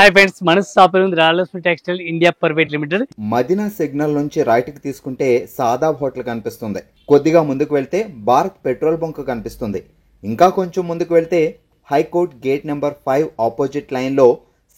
Hi friends, Manasu shopping Rayalaseema textile India private limited. Madina signal నుంచి right కి తీసుకుంటే సాదాబ్ హోటల్ కనిపిస్తుంది. కొద్దిగా ముందుకు వెళ్తే భారత్ పెట్రోల్ బంక్ కనిపిస్తుంది. ఇంకా కొంచెం ముందుకు వెళ్తే high court gate number 5 opposite line లో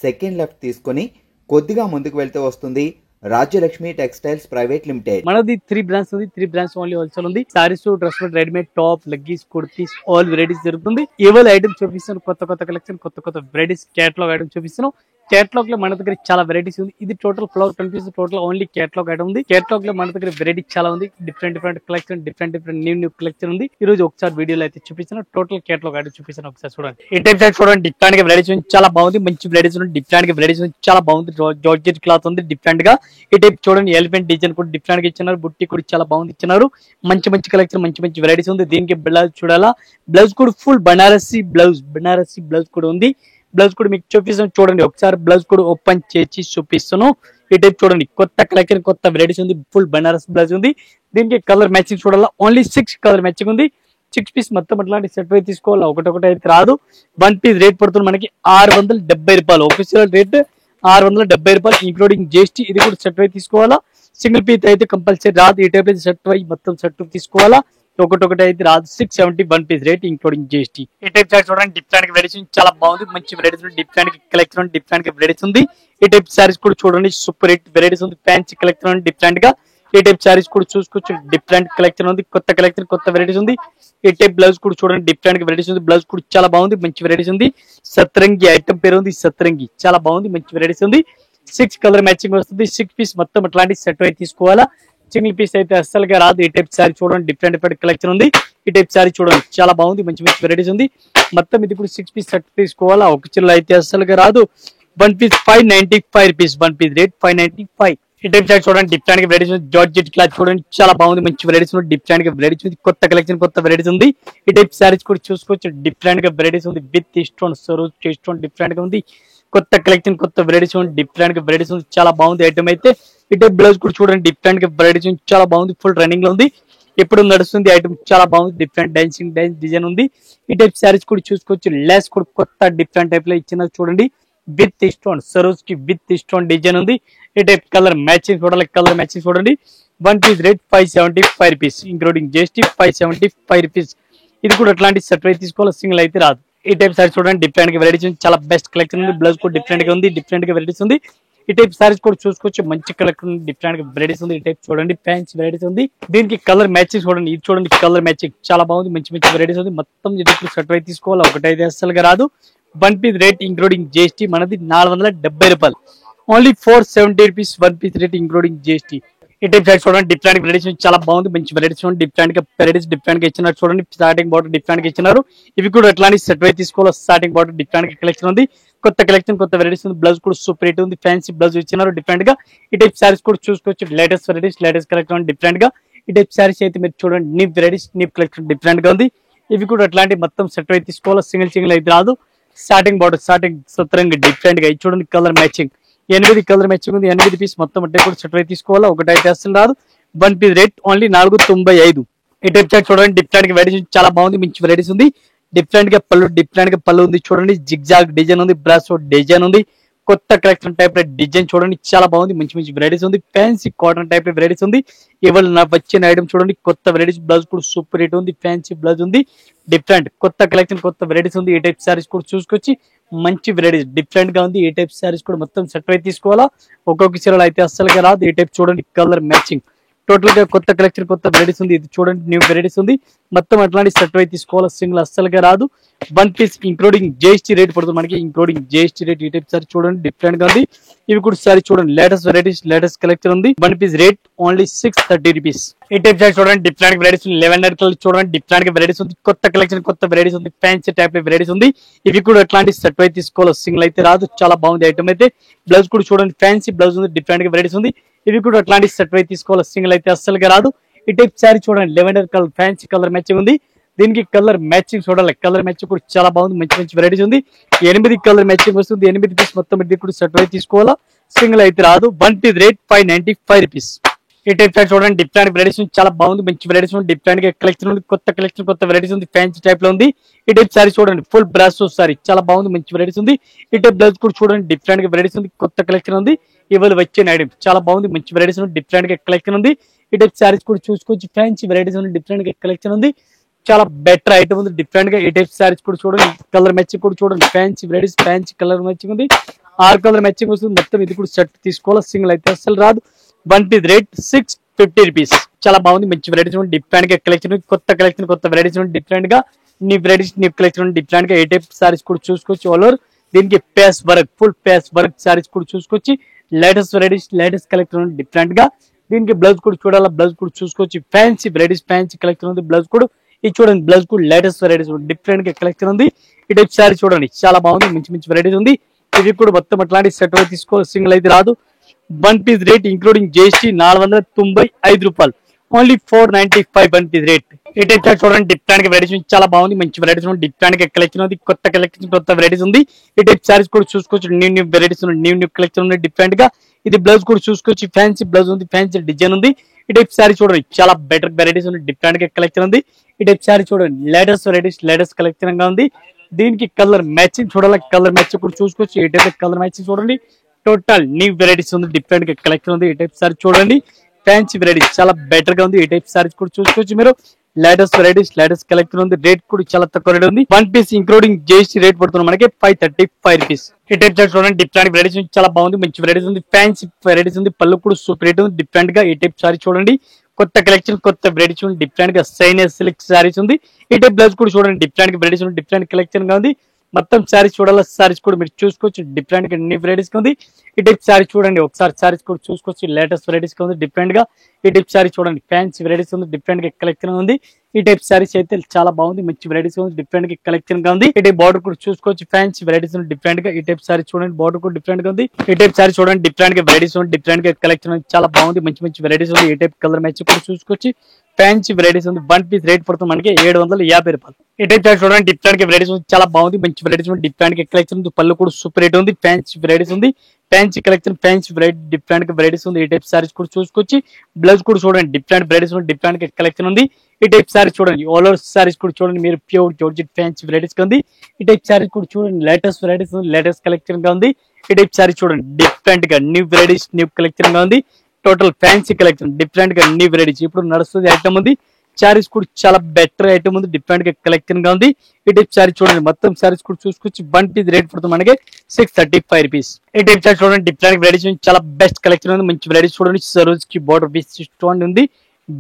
సెకండ్ లెఫ్ట్ తీసుకుని కొద్దిగా ముందుకు వెళ్తే వస్తుంది రాజ్యలక్ష్మి టెక్స్టైల్స్ ప్రైవేట్ లిమిటెడ్. మనది 3 బ్రాంచ్ ఉంది. 3 బ్రాంచ్ ఓన్లీ హోల్సేల్ ఉంది. Saris, dress, readymade, top, leggings, kurtis all varieties జరుగుతుంది. ఏవల్ ఐటమ్స్ చూపిస్తాను, కొత్త కలెక్షన్, కొత్త వెరైటీస్ కేటలాగ్ ఐటమ్స్ చూపిస్తాను. కేటలాగ్ లో మన దగ్గర చాలా వెరైటీస్ ఉంది. ఇది టోటల్ ఫ్లవర్ కనిపిస్తుంది. టోటల్ ఓన్లీ కేటలాగ్ ఐటమ్ ఉంది. కేటలాగ్ లో మన దగ్గర వెరైటీ చాలా ఉంది. Different collection, different new collection ఉంది. ఈ రోజు ఒకసారి వీడియోలో అయితే చూపిస్తాను. టోటల్ కేటలాగ్ ఐటమ్ చూపిస్తాను. ఒకసారి చూడండి. ఈ టైప్ సైడ్ చూడండి. డిఫరెంట్ గా వెరైటీస్ ఉంది. చాలా బాగుంది. మంచి వెరైటీస్ ఉంది. డిఫరెంట్ గా వెరైటీస్ ఉంది. చాలా బాగుంది. జార్జెట్ క్లాత్ ఉంది డిఫరెంట్ గా. ఈ టైప్ చూడండి. ఎలిఫెంట్ డిజైన్ కూడా డిఫరెంట్ గా ఇచ్చినారు. బుట్టి కూడా చాలా బాగుంది ఇచ్చినారు. మంచి కలెక్షన్, మంచి వెరైటీస్ ఉంది. దీనికి బ్లౌజ్ చూడాలా. బ్లౌజ్ కూడా ఫుల్ బనారసి బ్లౌజ్ కూడా ఉంది. బ్లౌజ్ కూడా మీకు చూపిస్తాను. చూడండి ఒకసారి బ్లౌజ్ కూడా ఓపెన్ చేసి చూపిస్తాను. ఈ టైప్ చూడండి. కొత్త కలెక్షన్, కొత్త వెరైటీస్ ఉంది. ఫుల్ బనారస్ బ్లౌజ్ ఉంది. దీనికి కలర్ మ్యాచింగ్ చూడాలా. ఓన్లీ 6 కలర్ మ్యాచింగ్ ఉంది. 6 పీస్ మొత్తం అట్లాంటి సెట్ వై తీసుకోవాలి. ఒకటి అయితే రాదు. 1 పీస్ రేట్ పడుతుంది మనకి 670 రూపాయలు. ఆఫీషియల్ రేట్ 670 రూపాయలు ఇంక్లూడింగ్ జిఎస్టీ. ఇది కూడా సెట్ వై తీసుకోవాలా. సింగిల్ పీస్ అయితే కంపల్సరీ రాదు. ఈ టైప్ అయితే సెట్ వై మొత్తం సెట్ తీసుకోవాలా. ఒకటి అయితే రాదు. 670 1 పీస్ రేట్ ఇంక్లూడింగ్ జిఎస్టీ. ఈ టైప్ సారీస్ చూడండి. డిఫరెంట్ వెరైటీస్ చాలా బాగుంది. మంచి వెరైటీస్ ఉంది. డిఫరెంట్ కలెక్షన్, డిఫరెంట్ వెరైటీస్ ఉంది. ఈ టైప్ సారీస్ కూడా చూడండి. సూపర్ హిట్ వెరైటీస్ ఉంది. ఫ్యాన్సీ కలెక్షన్ డిఫరెంట్ గా. ఈ టైప్ సారీస్ కూడా చూసుకోవచ్చు. డిఫరెంట్ కలెక్షన్ ఉంది. కొత్త కలెక్షన్, కొత్త వెరైటీస్ ఉంది. ఈ టైప్ బ్లౌజ్ కూడా చూడండి. డిఫరెంట్ వెరైటీస్ ఉంది. బ్లౌజ్ కూడా చాలా బాగుంది. మంచి వెరైటీస్ ఉంది. సత్రంగి ఐటమ్ పేరు ఉంది. సత్రంగి చాలా బాగుంది. మంచి వెరైటీస్ ఉంది. 6 కలర్ మ్యాచింగ్ వస్తుంది. 6 పీస్ మొత్తం అట్లాంటి సెట్ అయితే తీసుకోవాలా. సింగిల్ పీస్ అయితే అస్సలుగా రాదు. ఈ టైప్ సారీ చూడండి. డిఫరెంట్ కలెక్షన్ ఉంది. ఈ టైప్ సారీ చూడండి. చాలా బాగుంది. మంచి వెరైటీస్ ఉంది. మొత్తం ఇది కూడా 6 పీస్ సెట్ తీసుకోవాలా. ఒక చిల్ల అయితే అస్సలుగా రాదు. 1 పీస్ 595 రూపీస్. 1 piece rate 595. ఈ టైప్ సారీ చూడండి. డిఫరెంట్ వెరైటీస్ ఉంది. జార్జెట్ క్లాత్ చూడండి. చాలా బాగుంది. మంచి వెరైటీస్ ఉంది. డిఫరెంట్ వెరైటీస్ ఉంది. కొత్త కలెక్షన్, కొత్త వెరైటీస్ ఉంది. ఈ టైప్ సారీస్ కూడా చూసుకోవచ్చు. డిఫరెంట్ వెరైటీస్ ఉంది. With stone, Saroj stone different గా ఉంది. కొత్త కలెక్షన్, కొత్త వెరైటీస్ ఉంది. డిఫరెంట్ వెరైటీస్ ఉంది. చాలా బాగుంది ఐటమ్ అయితే. ఈ టైప్ బ్లౌజ్ కూడా చూడండి. డిఫరెంట్ వెరైటీస్ ఉంది. చాలా బాగుంది. ఫుల్ రన్నింగ్ లో ఉంది. ఎప్పుడు నడుస్తుంది ఐటమ్. చాలా బాగుంది. డిఫరెంట్ డాన్స్ డిజైన్ ఉంది. ఈ టైప్ శారీస్ కూడా చూసుకోవచ్చు. లెస్ కూడా కొత్త డిఫరెంట్ టైప్ లో ఇచ్చిన చూడండి. విత్ స్టోన్, సరోజ్ కి విత్ స్టోన్ డిజైన్ ఉంది. ఈ టైప్ కలర్ మ్యాచింగ్ చూడాలి. కలర్ మ్యాచింగ్ చూడండి. 1 piece rate 575 rupees including GST 575 rupees. ఇది కూడా అట్లాంటి సెట్ అయితే తీసుకోవాలి. సింగిల్ అయితే రాదు. ఈ టైప్ సారీస్ చూడండి. డిఫరెంట్ వెరైటీస్ ఉంది. చాలా బెస్ట్ కలెక్షన్ ఉంది. బ్లౌజ్ కూడా డిఫరెంట్ గా ఉంది. డిఫరెంట్ వెరైటీస్ ఉంది. ఈ టైప్ సారీస్ కూడా చూసుకోవచ్చు. మంచి కలెక్షన్, డిఫరెంట్ వెరైటీస్ ఉంది. ఈ టైప్ చూడండి. ఫ్యాన్సీ వెరైటీస్ ఉంది. దీనికి కలర్ మ్యాచింగ్ చూడండి. ఇది చూడండి. కలర్ మ్యాచింగ్ చాలా బాగుంది. మంచి వెరైటీస్ ఉంది. మొత్తం ఇది సెట్ అయితే తీసుకోవాలి. ఒకటైతే అస్సలుగా రాదు. 1 పీస్ రేట్ ఇంక్లూడింగ్ జిఎస్టీ మనది 470 రూపాయలు. Only 470 rupees. 1 piece rate including GST. ఈ టైప్ సైడ్ చూడండి. డిఫరెంట్ వెరైటీస్ చాలా బాగుంది. మంచి వెరైటీస్ చూడండి. డిఫరెంట్ వెరైటీస్ డిఫరెంట్ గా ఇచ్చినారు చూడండి. స్టార్టింగ్ బార్డర్ డిఫరెంట్ గా ఇచ్చినారు. ఇవి కూడా అట్లాంటి సెట్ అయితే తీసుకోవాలి. స్టార్టింగ్ బార్డర్ డిఫరెంట్ కలెక్షన్ ఉంది. కొత్త కలెక్షన్, కొత్త వెరైటీస్ ఉంది. బ్లౌజ్ కూడా సూపర్ హిట్ ఉంది. ఫ్యాన్సీ బ్లౌజ్ ఇచ్చినారు డిఫరెంట్ గా. ఈ టైప్ సారీస్ కూడా చూసుకోవచ్చు. Latest varieties, latest collection different గా. ఈ టైప్ సారీస్ అయితే మీరు చూడండి. New varieties, new collection different గా ఉంది. ఇవి కూడా అట్లాంటి మొత్తం సెట్ అయితే తీసుకోవాలి. సింగిల్ అయితే రాదు. స్టార్టింగ్ బార్డర్, స్టార్టింగ్ సత్రంగా డిఫరెంట్ గా ఇది చూడండి. కలర్ మ్యాచింగ్ 8 కలర్ మ్యాచింగ్ ఉంది. 8 పీస్ మొత్తం అంటే కూడా సెట్ అయితే తీసుకోవాలా. ఒకటైతే అసలు రాదు. 1 పీస్ రేట్ ఓన్లీ 495. ఈ టైప్ చాట్ చూడండి. డిఫరెంట్ వెరైటీస్ చాలా బాగుంది. మంచి వెరైటీస్ ఉంది. డిఫరెంట్ గా పళ్ళు ఉంది చూడండి. జిగ్జాగ్ డిజైన్ ఉంది. బ్రాసో డిజైన్ ఉంది. కొత్త కలెక్షన్ టైప్ డిజైన్ చూడండి. చాలా బాగుంది. మంచి వెరైటీస్ ఉంది. ఫ్యాన్సీ కాటన్ టైప్ వెరైటీస్ ఉంది. ఇవాళ నాకు వచ్చిన ఐటమ్ చూడండి. కొత్త వెరైటీస్. బ్లౌజ్ కూడా సూపర్ హిట్ ఉంది. ఫ్యాన్సీ బ్లౌజ్ ఉంది. డిఫరెంట్ కొత్త కలెక్షన్, కొత్త వెరైటీస్ ఉంది. ఈ టైప్ సారీస్ కూడా చూసుకొచ్చి మంచి వెరైటీస్ డిఫరెంట్ గా ఉంది. ఈ టైప్ సారీస్ కూడా మొత్తం సెట్ అయితే తీసుకోవాలా. ఒక్కొక్క చీరలు అయితే అస్సలుగా రాదు. ఈ టైప్ చూడండి. కలర్ మ్యాచింగ్ టోటల్ గా కొత్త కలెక్షన్, కొత్త వెరైటీస్ ఉంది. ఇది చూడండి. న్యూ వెరైటీస్ ఉంది. మొత్తం అట్లాంటి సెట్ అయితే తీసుకోవాలి. సింగిల్ అస్సలుగా రాదు. 1 పీస్ ఇంక్లూడింగ్ జిఎస్టీ రేట్ పడుతుంది మనకి. Including GST rate. ఈ టైప్ సారీ చూడండి. డిఫరెంట్ గా ఉంది. ఇవి కూడా సారీ చూడండి. లేటెస్ట్ వెరైటీస్, లేటెస్ట్ కలెక్షన్ ఉంది. 1 పీస్ రేట్ ఓన్లీ 630 రూపీస్. ఈ టైప్ సారీ చూడండి. డిఫరెంట్ వెరైటీస్, 11 కలర్ చూడండి. డిఫరెంట్ వెరైటీస్ ఉంది. కొత్త కలెక్షన్, కొత్త వెరైటీస్ ఉంది. ఫ్యాన్సీ టైప్ వెరైటీస్ ఉంది. ఇవి కూడా అట్లాంటి సెట్ అయితే తీసుకోవాలి. సింగిల్ అయితే రాదు. చాలా బాగుంది ఐటమ్ అయితే. బ్లౌజ్ కూడా చూడండి. ఫ్యాన్సీ బ్లౌజ్ ఉంది. డిఫరెంట్ వెరైటీస్ ఉంది. ఇవి కూడా అట్లాంటి సెట్ అయితే తీసుకోవాలి. సింగిల్ అయితే అస్సలుగా రాదు. ఈ టైప్ సారీ చూడండి. 11 కలర్ ఫ్యాన్సీ కలర్ మ్యాచింగ్ ఉంది. దీనికి కలర్ మ్యాచింగ్ చూడాలి. కలర్ మ్యాచింగ్ కూడా చాలా బాగుంది. మంచి వెరైటీస్ ఉంది. 8 కలర్ మ్యాచింగ్ వస్తుంది. 8 పీస్ మొత్తం ఇది కూడా సెట్ అయితే తీసుకోవాలా. సింగిల్ అయితే రాదు. 1 పీస్ రేట్ 595 రూపీస్. ఈ టైప్ సారీ చూడండి డిఫరెంట్ వెరైటీస్ ఉంది, చాలా బాగుంది, మంచి వెరైటీస్ ఉంది, డిఫరెంట్ గా కలెక్షన్ ఉంది, కొత్త వెరైటీస్ ఉంది, ఫ్యాన్సీ టైప్ లో ఉంది. ఈ టైప్ సారీ చూడండి ఫుల్ బ్రాస్ సారీ చాలా బాగుంది, మంచి వెరైటీస్ ఉంది. ఈ టైప్ బ్లౌజ్ కూడా చూడండి డిఫరెంట్ గా వెరైటీస్ ఉంది, కొత్త కలెక్షన్ ఉంది, ఇవాళ వచ్చిన ఐటమ్ చాలా బాగుంది, మంచి వెరైటీస్ ఉంది, డిఫరెంట్ గా కలెక్షన్ ఉంది. ఈ టైప్ సారీస్ కూడా చూసుకోవచ్చు, ఫ్యాన్సీ వెరైటీస్ ఉంది, డిఫరెంట్ గా కలెక్షన్ ఉంది, చాలా బెటర్ ఐటమ్ ఉంది, డిఫరెంట్ గా. ఈ టైప్ సారీస్ కూడా చూడండి, కలర్ మ్యాచింగ్ కూడా చూడండి, fancy varieties, fancy colour matching ఉంది, 6 కలర్ మ్యాచింగ్ వస్తుంది. మొత్తం ఇది కూడా సెట్ తీసుకోవాలి, సింగిల్ అయితే అసలు రాదు. One piece rate 650 rupees. చాలా బాగుంది, మంచి వెరైటీస్ ఉంది, డిఫరెంట్ గా కలెక్షన్, కొత్త వెరైటీస్ ఉంది, డిఫరెంట్ గా నీ వెరైటీస్ నీ కలెక్షన్ ఉంది, డిఫరెంట్ గా. ఏ టైప్ సారీస్ కూడా చూసుకోవచ్చు, ఆల్ ఓవర్ దీనికి pace work full pace work saris కూడా చూసుకోవచ్చు, లేటెస్ట్ వెరైటీస్ లేటెస్ట్ కలెక్షన్ ఉంది, డిఫరెంట్ గా. దీనికి బ్లౌజ్ కూడా చూడాలా, బ్లౌజ్ కూడా చూసుకోవచ్చు, ఫ్యాన్సీ వెరైటీస్ ఫ్యాన్సీ కలెక్షన్ ఉంది, బ్లౌజ్ కూడా ఇది చూడండి, బ్లౌజ్ కూడా లేటెస్ట్ వెరైటీస్ డిఫరెంట్ గా కలెక్షన్ ఉంది. ఈ టైప్ సారీ చూడండి చాలా బాగుంది, మంచి వెరైటీస్ ఉంది. ఇది కూడా మొత్తం అట్లాంటి సెట్ తీసుకోవాలి, సింగిల్ అయితే రాదు. One piece rate including GST 495 రూపాయలు, ఓన్లీ 495 వన్ పీస్ రేట్. ఈ టైప్ సారీ చూడండి డిఫరెంట్ గా వెరైటీస్ చాలా బాగుంది, మంచి వెరైటీస్ ఉంది, డిఫరెంట్ గా కలెక్షన్ ఉంది, కొత్త వెరైటీస్ ఉంది. ఈ టైప్ సారీస్ కూడా చూసుకోవచ్చు, న్యూ వెరైటీస్ ఉంది, న్యూ కలెక్షన్ ఉంది, డిఫరెంట్ గా. ఇది బ్లౌజ్ కూడా చూసుకోవచ్చు, ఫ్యాన్సీ బ్లౌజ్ ఉంది, ఫ్యాన్సీ డిజైన్ ఉంది. ఈ టైప్ సారీ చూడండి చాలా బెటర్ వెరైటీస్ ఉంది, డిఫరెంట్ గా కలెక్షన్ ఉంది. ఈ టైప్ సారీ చూడండి లేటెస్ట్ వెరైటీస్ లేటెస్ట్ కలెక్షన్ గా ఉంది. దీనికి కలర్ మ్యాచింగ్ చూడాలి, కలర్ మ్యాచింగ్ కూడా చూసుకోవచ్చు. ఈ టైప్ కలర్ మ్యాచింగ్ చూడండి, టోటల్ న్యూ వెరైటీస్ ఉంది, డిఫరెంట్ గా కలెక్షన్ ఉంది. ఈ టైప్ సారీ చూడండి ఫ్యాన్సీ వెరైటీస్ చాలా బెటర్ గా ఉంది. ఈ టైప్ సారీస్ కూడా చూసుకోవచ్చు మీరు, లేటెస్ట్ వెరైటీస్ లేటెస్ట్ కలెక్షన్ ఉంది. రేట్ కూడా చాలా తక్కువ రేట్ ఉంది. One piece including GST rate పడుతుంది మనకి 535 రూపీస్. ఈ టైప్ సారీ చూడండి డిఫరెంట్ వెరైటీస్ చాలా బాగుంది, మంచి వెరైటీస్ ఉంది, ఫ్యాన్సీ వెరైటీస్ ఉంది, పళ్ళు కూడా సూపర్ రేట్ ఉంది, డిఫరెంట్ గా. ఈ టైప్ సారీ చూడండి కొత్త కలెక్షన్ కొత్త వెరైటీస్ ఉంది, డిఫరెంట్ గా సైనస్ సిల్క్ సారీస్ ఉంది. ఈ టైప్ బ్లౌజ్ కూడా చూడండి డిఫరెంట్ గా వెరైటీస్ ఉంది, డిఫరెంట్ కలెక్షన్ గా ఉంది. మొత్తం సారీస్ చూడాలి, సారీస్ కూడా మీరు చూసుకోవచ్చు, డిఫరెంట్ గా న్యూ వెరైటీస్ ఉంది. ఈ టైప్ సారీ చూడండి ఒకసారి సారీస్ కూడా చూసుకోవచ్చు, లేటెస్ట్ వెరైటీస్ ఉంది, డిఫరెంట్ గా. ఈ టైప్ సారీ చూడండి ఫ్యాన్సీ వెరైటీస్ ఉంది, డిఫరెంట్ గా కలెక్షన్ ఉంది. ఈ టైప్ సారీస్ అయితే చాలా బాగుంది, మంచి వెరైటీస్ ఉంది, డిఫరెంట్ గా కలెక్షన్ గా ఉంది. ఈ టైప్ బార్డర్ కూడా చూసుకోవచ్చు, ఫ్యాన్సీ వెరైటీస్ ఉంది, డిఫరెంట్ గా. ఈ టైప్ సారీ చూడండి బార్డర్ కూడా డిఫరెంట్ గా ఉంది. ఈ టైప్ సారీ చూడండి డిఫరెంట్ గా వెరైటీస్ ఉంది, డిఫరెంట్ గా కలెక్షన్ ఉంది, చాలా బాగుంది, మంచి వెరైటీస్ ఉంది. ఈ టైప్ కలర్ మ్యాచ్ కూడా చూసుకోవచ్చు, ఫ్యాన్సీ వెరైటీస్ ఉంది. వన్ పీస్ రేట్ పడుతుంది మనకి 750 రూపాయలు. ఈ టైప్ సారీ చూడండి డిఫరెంట్ గా వెరైటీస్ ఉంది, చాలా బాగుంది, మంచి వెరైటీస్ ఉంది, డిఫరెంట్ గా కలెక్షన్ ఉంది, పళ్ళు కూడా సూపర్ రేట్ ఉంది, ఫ్యాన్సీ వెరైటీస్ ఉంది, fancy collection fancy variety different గా వెరైటీస్ ఉంది. ఈ టైప్ సారీస్ కూడా చూసుకోవచ్చు, బ్లౌజ్ కూడా చూడండి డిఫరెంట్ వెరైటీస్ ఉంది, డిఫరెంట్ గా కలెక్షన్ ఉంది. ఈ టైప్ సారీస్ చూడండి ఆల్ ఓవర్ సారీస్ కూడా చూడండి మీరు, ప్యూర్ జార్జెట్ ఫ్యాన్సీ వెరైటీస్ గా ఉంది. ఈ టైప్ సారీస్ కూడా చూడండి లేటెస్ట్ వెరైటీస్ ఉంది, లేటెస్ట్ కలెక్షన్ గా ఉంది. ఈ టైప్ సారీ చూడండి డిఫరెంట్ గా న్యూ వెరైటీస్ న్యూ కలెక్షన్ గా ఉంది, టోటల్ ఫ్యాన్సీ కలెక్షన్ డిఫరెంట్ గా న్యూ వెరైటీస్ ఇప్పుడు నడుస్తుంది ఐటమ్ ఉంది. సారీస్ కూడా చాలా బెటర్ ఐటమ్ ఉంది, డిఫరెంట్ గా కలెక్షన్ గా ఉంది. ఈ టైప్ సారీ చూడండి మొత్తం సారీస్ కూడా చూసుకోవచ్చు, వన్ పీస్ రేట్ పడుతుంది మనకి 635 రూపీస్. ఈ టైప్ సారీ చూడండి డిఫరెంట్ వెరైటీస్ చాలా బెస్ట్ కలెక్షన్ ఉంది, మంచి వెరైటీస్ చూడండి. సరోజ్ కి బార్డర్ స్టోన్ ఉంది,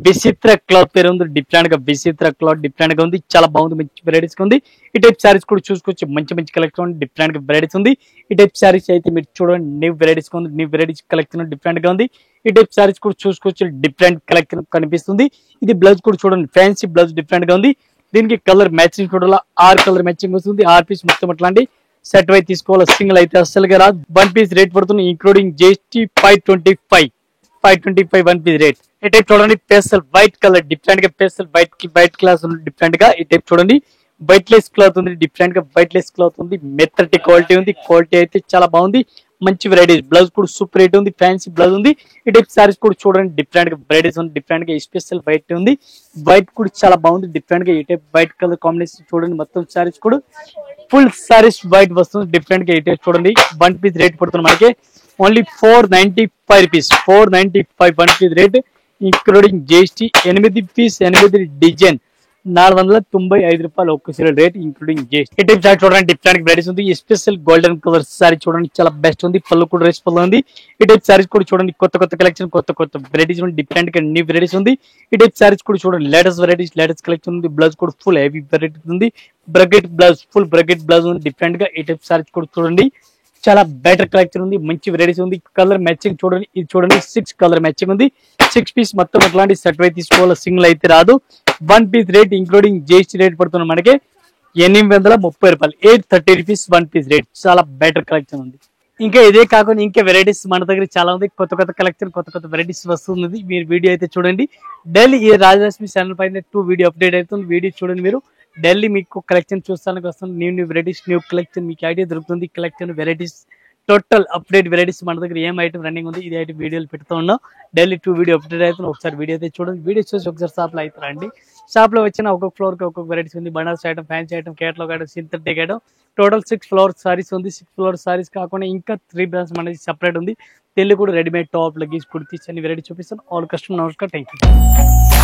విచిత్ర క్లాత్ పేరు ఉంది, డిఫరెంట్ గా విచిత్ర క్లాత్ డిఫరెంట్ గా ఉంది, చాలా బాగుంది, మంచి వెరైటీస్ ఉంది. ఈ టైప్ సారీస్ కూడా చూసుకోవచ్చు, మంచి కలెక్షన్ ఉంది, డిఫరెంట్ గా వెరైటీస్ ఉంది. ఈ టైప్ సారీస్ అయితే మీరు చూడండి న్యూ వెరైటీస్ ఉంది, న్యూ వెరైటీస్ కలెక్షన్ డిఫరెంట్ గా ఉంది. ఈ టైప్ సారీస్ కూడా చూసుకోవచ్చు, డిఫరెంట్ కలెక్షన్ కనిపిస్తుంది. ఇది బ్లౌజ్ కూడా చూడండి ఫ్యాన్సీ బ్లౌజ్ డిఫరెంట్ గా ఉంది. దీనికి కలర్ మ్యాచింగ్ చూడాలి, 6 కలర్ మ్యాచింగ్ వస్తుంది, 6 పీస్ మొత్తం అట్లాంటి సెట్ వై తీసుకోవాలి, సింగిల్ అయితే అస్సలుగా రాదు. వన్ పీస్ రేట్ పడుతుంది including GST 525 one piece rate. ఈ టైప్ చూడండి పేస్టల్ వైట్ కలర్ డిఫరెంట్ గా పేస్టల్ వైట్ క్లాత్ ఉంది, డిఫరెంట్ గా. ఈ టైప్ చూడండి వైట్ లెస్ క్లాత్ ఉంది, డిఫరెంట్ గా వైట్ లెస్ క్లాత్ ఉంది, మెత్తటి క్వాలిటీ ఉంది, క్వాలిటీ అయితే చాలా బాగుంది, మంచి వెరైటీస్. బ్లౌజ్ కూడా సూపర్ రేట్ ఉంది, ఫ్యాన్సీ బ్లౌజ్ ఉంది. ఈ టైప్ సారీస్ కూడా చూడండి డిఫరెంట్ గా వెరైటీస్ ఉంది, డిఫరెంట్ గా స్పెషల్ వైట్ ఉంది, వైట్ కూడా చాలా బాగుంది, డిఫరెంట్ గా. ఈ టైప్ వైట్ కలర్ కాంబినేషన్ చూడండి, మొత్తం సారీస్ కూడా ఫుల్ సారీస్ వైట్ వస్తుంది, డిఫరెంట్ గా. ఈ టైప్ చూడండి వన్ పీస్ రేట్ పడుతుంది మనకి only 495 rupees, 495 one piece rate including GST. 8 piece 8 design 495 రూపాయలు ఒక్క సీరియల్ రేట్ ఇంక్లూడింగ్ జిఎస్టీ. ఈ టైప్ సారీ చూడండి డిఫరెంట్ వెరైటీస్ ఉంది, స్పెషల్ గోల్డెన్ కలర్ సారీ చూడండి చాలా బెస్ట్ ఉంది, పళ్ళు కూడా రేస్ పళ్ళు ఉంది. ఈ టైప్ సారీస్ కూడా చూడండి కొత్త కలెక్షన్ కొత్త వెరైటీస్ ఉంది, డిఫరెంట్ గా న్యూ వెరైటీస్ ఉంది. ఈ టైప్ సారీస్ కూడా చూడండి లేటెస్ట్ వెరైటీస్ లేటెస్ట్ కలెక్షన్ ఉంది, బ్లౌజ్ కూడా ఫుల్ హెవీ వెరైటీస్ ఉంది, bracket blouse full bracket blouse ఉంది, డిఫరెంట్ గా. ఈ టైప్ సారీస్ కూడా చూడండి చాలా బెటర్ కలెక్షన్ ఉంది, మంచి వెరైటీస్ ఉంది. కలర్ మ్యాచింగ్ చూడండి, ఇది చూడండి 6 కలర్ మ్యాచింగ్ ఉంది, 6 పీస్ మొత్తం అట్లాంటి సెట్ వై తీసుకోవాలి, సింగిల్ అయితే రాదు. One piece rate including GST rate పడుతుంది మనకి 830 రూపాయలు, 830 రూపీస్ వన్ పీస్ రేట్. చాలా బెటర్ కలెక్షన్ ఉంది. ఇంకా ఇదే కాకుండా ఇంకా వెరైటీస్ మన దగ్గర చాలా ఉంది, కొత్త కలెక్షన్ కొత్త వెరైటీస్ వస్తుంది. మీరు వీడియో అయితే చూడండి, డైలీ ఈ రాజలక్ష్మి ఛానల్ పైన 2 వీడియో అప్డేట్ అవుతుంది, వీడియో చూడండి మీరు. ఢిల్లీ మీకు కలెక్షన్ చూస్తానికి వస్తుంది, న్యూ వెరైటీస్ న్యూ కలెక్షన్ మీకు ఐడియా దొరుకుతుంది, collection varieties total update varieties మన దగ్గర ఏం ఐటమ్ రన్నింగ్ ఉంది ఇది ఐటమ్ వీడియోలు పెడుతూ ఉన్నాం. డైలీ 2 వీడియో అప్డేట్ అవుతున్నాం. ఒకసారి వీడియో అయితే చూడండి. వీడియో చూసి ఒకసారి షాప్ లో అయితే రండి. షాప్ లో వచ్చిన ఒక్కొక్క ఫ్లోర్ కి ఒక్కొక్క వెరైటీస్ ఉంది. Banaras item, fancy item, catalogue item, synthetic item, total 6 floor saris ఉంది. 6 ఫ్లోర్ సారీస్ కాకుండా ఇంకా 3 బ్రాండ్స్ మనకి సెపరేట్ ఉంది. తెలుగు కూడా రెడీమేడ్ టాప్, లగేజ్, కుర్తీస్ అన్ని వెరైటీ చూపిస్తాను. ఆల్ కస్టమర్ నమస్కారం, థ్యాంక్ యూ.